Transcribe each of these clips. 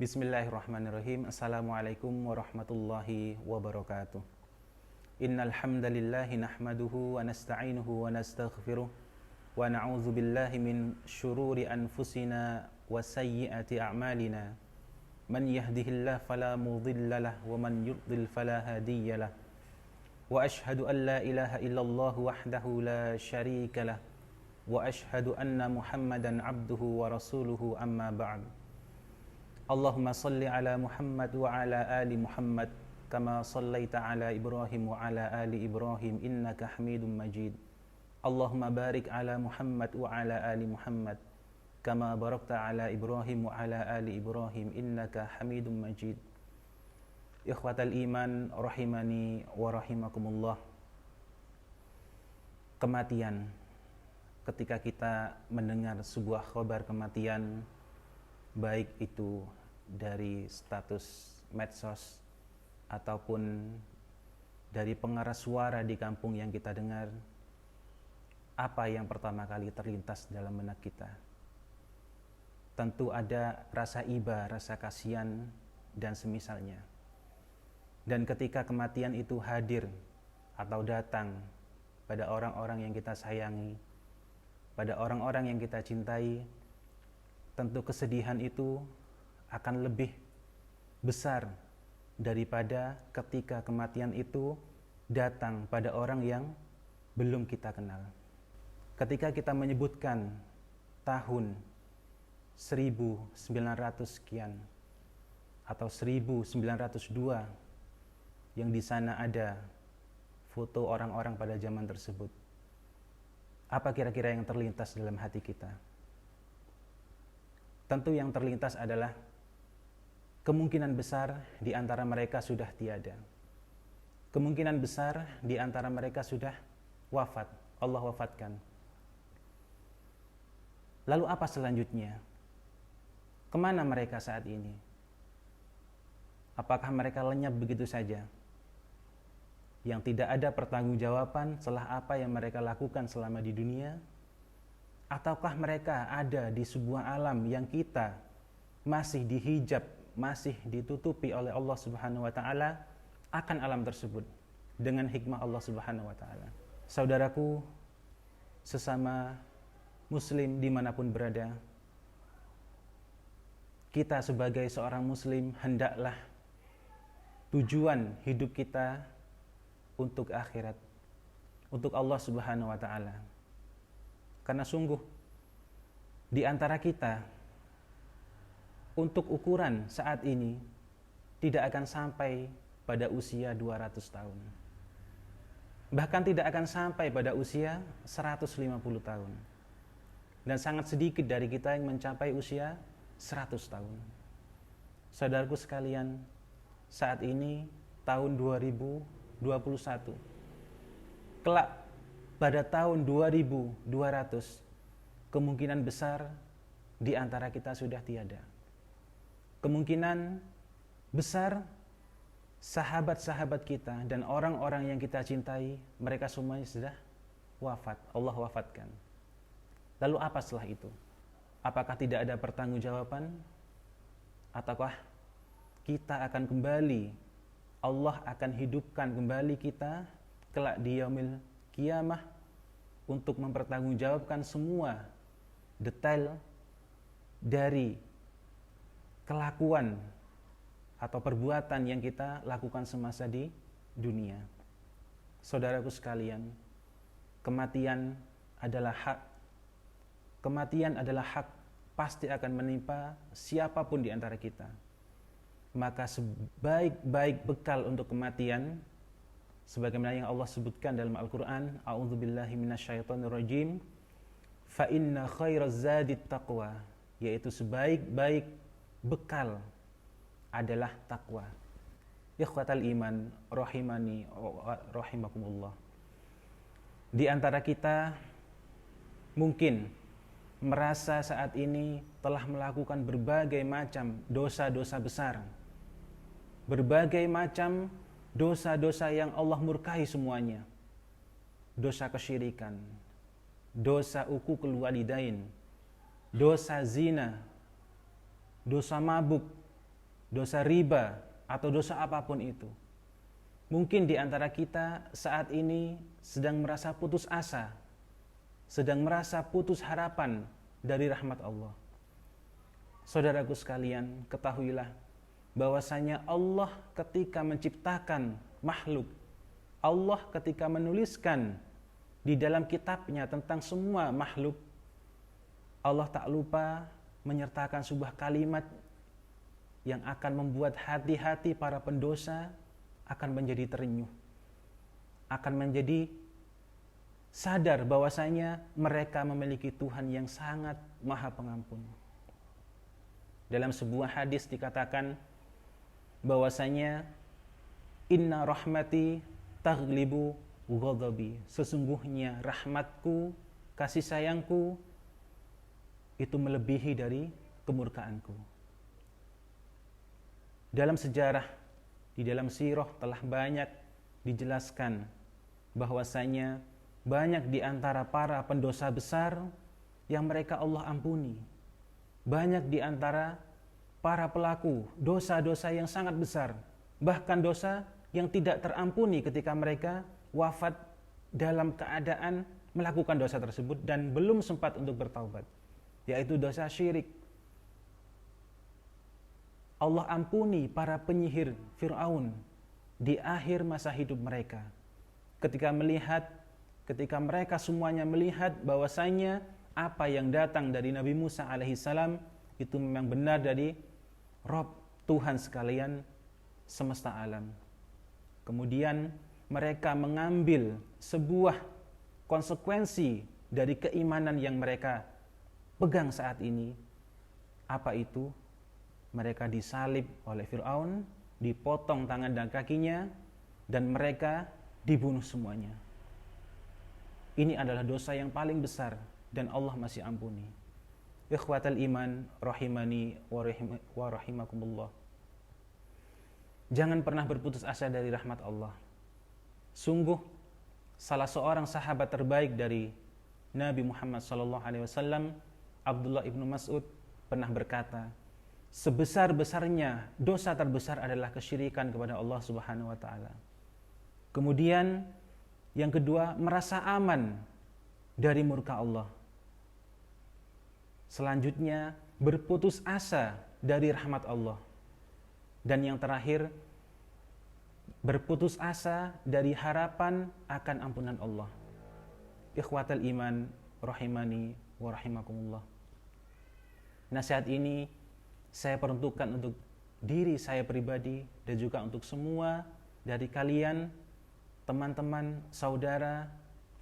Bismillahirrahmanirrahim. Assalamualaikum warahmatullahi wabarakatuh. Innal hamdalillahi nahmaduhu wa nasta'inuhu wa nastaghfiruh wa na'udzu billahi min syururi anfusina wa sayyiati a'malina. Man yahdihillahu fala mudhillalah wa man yudlil fala hadiyalah. Wa ashhadu an la ilaha illallah wahdahu la syarikalah wa ashhadu anna Muhammadan abduhu wa rasuluhu amma ba'd. Allahumma salli ala Muhammad wa ala ali Muhammad kama sallaita ala Ibrahim wa ala ali Ibrahim innaka Hamidum Majid. Allahumma barik ala Muhammad wa ala ali Muhammad kama barakta ala Ibrahim wa ala ali Ibrahim innaka Hamidum Majid. Ikhwatal iman rahimani wa rahimakumullah. Kematian, ketika kita mendengar sebuah khabar kematian, baik itu dari status medsos ataupun dari pengeras suara di kampung yang kita dengar, apa yang pertama kali terlintas dalam benak kita? Tentu ada rasa iba, rasa kasihan dan semisalnya. Dan ketika kematian itu hadir atau datang pada orang-orang yang kita sayangi, pada orang-orang yang kita cintai, tentu kesedihan itu akan lebih besar daripada ketika kematian itu datang pada orang yang belum kita kenal. Ketika kita menyebutkan tahun 1900 sekian atau 1902 yang di sana ada foto orang-orang pada zaman tersebut, apa kira-kira yang terlintas dalam hati kita? Tentu yang terlintas adalah kemungkinan besar di antara mereka sudah tiada. Kemungkinan besar di antara mereka sudah wafat, Allah wafatkan. Lalu apa selanjutnya? Kemana mereka saat ini? Apakah mereka lenyap begitu saja? Yang tidak ada pertanggungjawaban setelah apa yang mereka lakukan selama di dunia? Ataukah mereka ada di sebuah alam yang kita masih dihijab, masih ditutupi oleh Allah Subhanahu wa taala akan alam tersebut dengan hikmah Allah Subhanahu wa taala. Saudaraku, sesama muslim dimanapun berada, kita sebagai seorang muslim hendaklah tujuan hidup kita untuk akhirat, untuk Allah Subhanahu wa taala. Karena sungguh di antara kita untuk ukuran saat ini tidak akan sampai pada usia 200 tahun. Bahkan tidak akan sampai pada usia 150 tahun. Dan sangat sedikit dari kita yang mencapai usia 100 tahun. Saudaraku sekalian, saat ini tahun 2021. Kelak pada tahun 2200, kemungkinan besar di antara kita sudah tiada. Kemungkinan besar sahabat-sahabat kita dan orang-orang yang kita cintai, mereka semuanya sudah wafat, Allah wafatkan. Lalu apa setelah itu? Apakah tidak ada pertanggungjawaban? Ataukah kita akan kembali, Allah akan hidupkan kembali kita kelak di yaumil qiyamah untuk mempertanggungjawabkan semua detail dari kelakuan atau perbuatan yang kita lakukan semasa di dunia. Saudaraku sekalian, kematian adalah hak. Kematian adalah hak, pasti akan menimpa siapapun di antara kita. Maka sebaik-baik bekal untuk kematian, sebagaimana yang Allah sebutkan dalam Al-Quran, A'udzubillahi minasyaitonirrajim, fa inna khairaz zadit taqwa, yaitu sebaik-baik bekal adalah takwa. Ikhwatal iman rahimani rahimakumullah. Di antara kita mungkin merasa saat ini telah melakukan berbagai macam dosa-dosa besar, berbagai macam dosa-dosa yang Allah murkai semuanya. Dosa kesyirikan, dosa uququl walidain, dosa zina, dosa mabuk, dosa riba, atau dosa apapun itu. Mungkin di antara kita saat ini sedang merasa putus asa, sedang merasa putus harapan dari rahmat Allah. Saudaraku sekalian, ketahuilah bahwasanya Allah ketika menciptakan makhluk, Allah ketika menuliskan di dalam kitabnya tentang semua makhluk, Allah tak lupa menyertakan sebuah kalimat yang akan membuat hati-hati para pendosa akan menjadi terenyuh, akan menjadi sadar bahwasanya mereka memiliki Tuhan yang sangat Maha Pengampun. Dalam sebuah hadis dikatakan bahwasanya inna rahmati taghlibu ghadabi, sesungguhnya rahmatku, kasih sayangku itu melebihi dari kemurkaanku. Dalam sejarah, di dalam sirah telah banyak dijelaskan bahwasanya banyak di antara para pendosa besar yang mereka Allah ampuni. Banyak di antara para pelaku dosa-dosa yang sangat besar, bahkan dosa yang tidak terampuni ketika mereka wafat dalam keadaan melakukan dosa tersebut dan belum sempat untuk bertaubat, yaitu dosa syirik. Allah ampuni para penyihir Fir'aun di akhir masa hidup mereka. Ketika mereka semuanya melihat bahwasanya apa yang datang dari Nabi Musa alaihissalam itu memang benar dari Rabb, Tuhan sekalian semesta alam. Kemudian mereka mengambil sebuah konsekuensi dari keimanan yang mereka pegang saat ini. Apa itu? Mereka disalib oleh Fir'aun, dipotong tangan dan kakinya, dan mereka dibunuh semuanya. Ini adalah dosa yang paling besar dan Allah masih ampuni. Ikhwatal iman rahimani wa rahimakumullah. Jangan pernah berputus asa dari rahmat Allah. Sungguh salah seorang sahabat terbaik dari Nabi Muhammad SAW, Abdullah ibnu Mas'ud, pernah berkata, sebesar-besarnya dosa terbesar adalah kesyirikan kepada Allah Subhanahu wa taala. Kemudian yang kedua, merasa aman dari murka Allah. Selanjutnya, berputus asa dari rahmat Allah. Dan yang terakhir, berputus asa dari harapan akan ampunan Allah. Ikhwatal iman rahimani wa rahimakumullah. Nasihat ini saya peruntukkan untuk diri saya pribadi dan juga untuk semua dari kalian, teman-teman, saudara,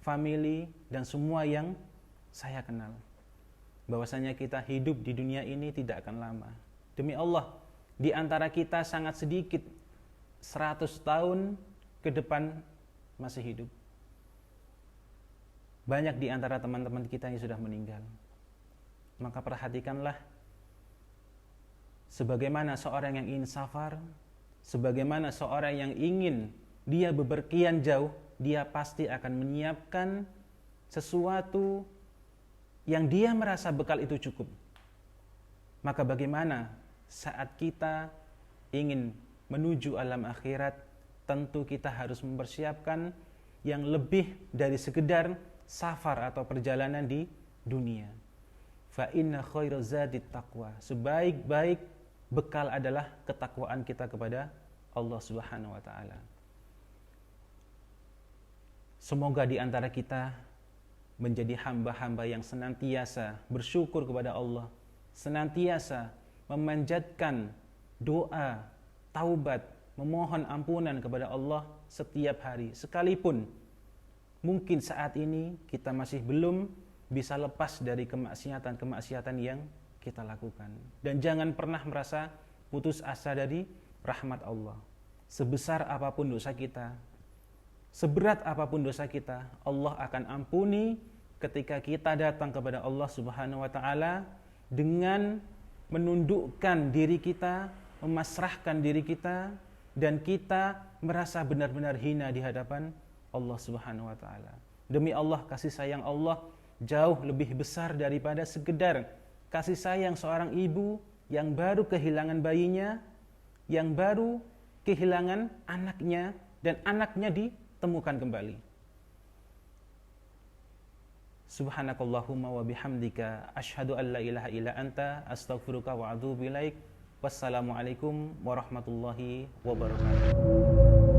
family, dan semua yang saya kenal. Bahwasanya kita hidup di dunia ini tidak akan lama. Demi Allah, di antara kita sangat sedikit 100 tahun ke depan masih hidup. Banyak di antara teman-teman kita yang sudah meninggal. Maka perhatikanlah, sebagaimana seorang yang ingin safar, sebagaimana seorang yang ingin dia bepergian jauh, dia pasti akan menyiapkan sesuatu yang dia merasa bekal itu cukup. Maka bagaimana saat kita ingin menuju alam akhirat, tentu kita harus mempersiapkan yang lebih dari sekedar safar atau perjalanan di dunia. Fa inna khairaz zadit taqwa. Sebaik-baik bekal adalah ketakwaan kita kepada Allah Subhanahu wa taala. Semoga di antara kita menjadi hamba-hamba yang senantiasa bersyukur kepada Allah, senantiasa memanjatkan doa, taubat, memohon ampunan kepada Allah setiap hari. Sekalipun mungkin saat ini kita masih belum bisa lepas dari kemaksiatan-kemaksiatan yang kita lakukan. Dan jangan pernah merasa putus asa dari rahmat Allah. Sebesar apapun dosa kita, seberat apapun dosa kita, Allah akan ampuni ketika kita datang kepada Allah Subhanahu wa taala dengan menundukkan diri kita, memasrahkan diri kita, dan kita merasa benar-benar hina di hadapan Allah Subhanahu wa taala. Demi Allah, kasih sayang Allah jauh lebih besar daripada sekedar kasih sayang seorang ibu yang baru kehilangan bayinya, yang baru kehilangan anaknya dan anaknya ditemukan kembali. Subhanakallahumma wa bihamdika asyhadu an la ilaha illa anta astaghfiruka wa atubu ilaik. Wassalamualaikum warahmatullahi wabarakatuh.